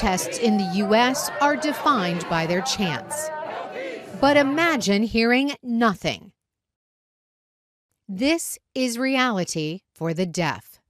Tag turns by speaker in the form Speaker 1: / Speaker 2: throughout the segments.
Speaker 1: protests in the U.S. are defined by their chants. But imagine hearing nothing. This is reality for the deaf.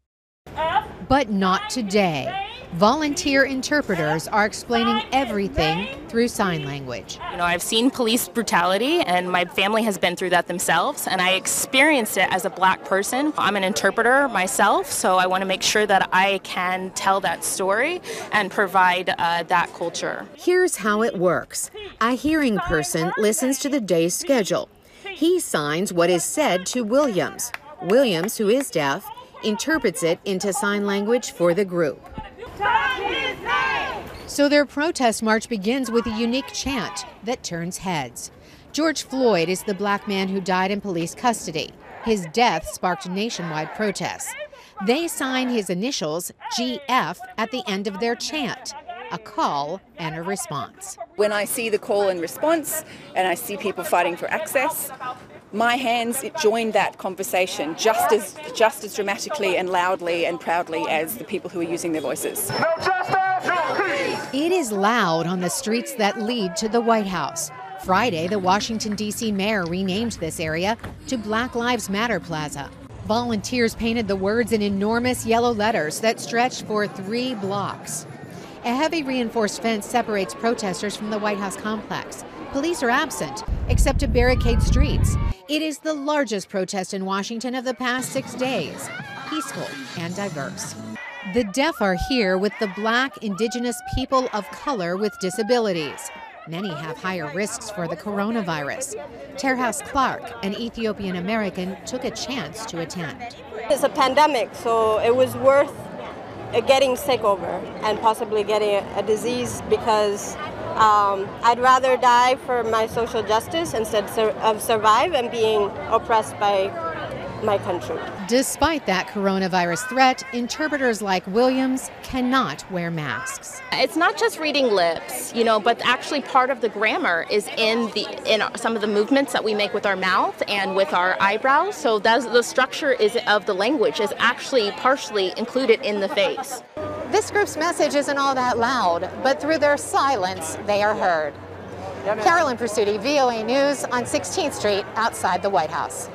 Speaker 1: But not today. Volunteer interpreters are explaining everything through sign language.
Speaker 2: You know, I've seen police brutality, and my family has been through that themselves, and I experienced it as a Black person. I'm an interpreter myself, so I want to make sure that I can tell that story and provide that culture.
Speaker 1: Here's how it works. A hearing person listens to the day's schedule. He signs what is said to Williams. Williams, who is deaf, interprets it into sign language for the group. So their protest march begins with a unique chant that turns heads. George Floyd is the Black man who died in police custody. His death sparked nationwide protests. They sign his initials, GF, at the end of their chant, a call and a response.
Speaker 3: When I see the call and response and I see people fighting for access, my hands join that conversation just as dramatically and loudly and proudly as the people who are using their voices.
Speaker 4: No justice, no peace.
Speaker 1: It is loud on the streets that lead to the White House. Friday, the Washington, D.C. mayor renamed this area to Black Lives Matter Plaza. Volunteers painted the words in enormous yellow letters that stretched for 3 blocks. A heavy reinforced fence separates protesters from the White House complex. Police are absent, except to barricade streets. It is the largest protest in Washington of the past 6 days, peaceful and diverse. The deaf are here with the Black, Indigenous people of color with disabilities. Many have higher risks for the coronavirus. Terhouse Clark, an Ethiopian American, took a chance to attend.
Speaker 5: It's a pandemic, so it was worth getting sick over and possibly getting a disease because I'd rather die for my social justice instead of survive and being oppressed by my country.
Speaker 1: Despite that coronavirus threat, interpreters like Williams cannot wear masks.
Speaker 2: It's not just reading lips, you know, but actually part of the grammar is in some of the movements that we make with our mouth and with our eyebrows. So the structure of the language is actually partially included in the face.
Speaker 1: This group's message isn't all that loud, but through their silence, they are heard. Carolyn Pursuti, VOA News on 16th Street outside the White House.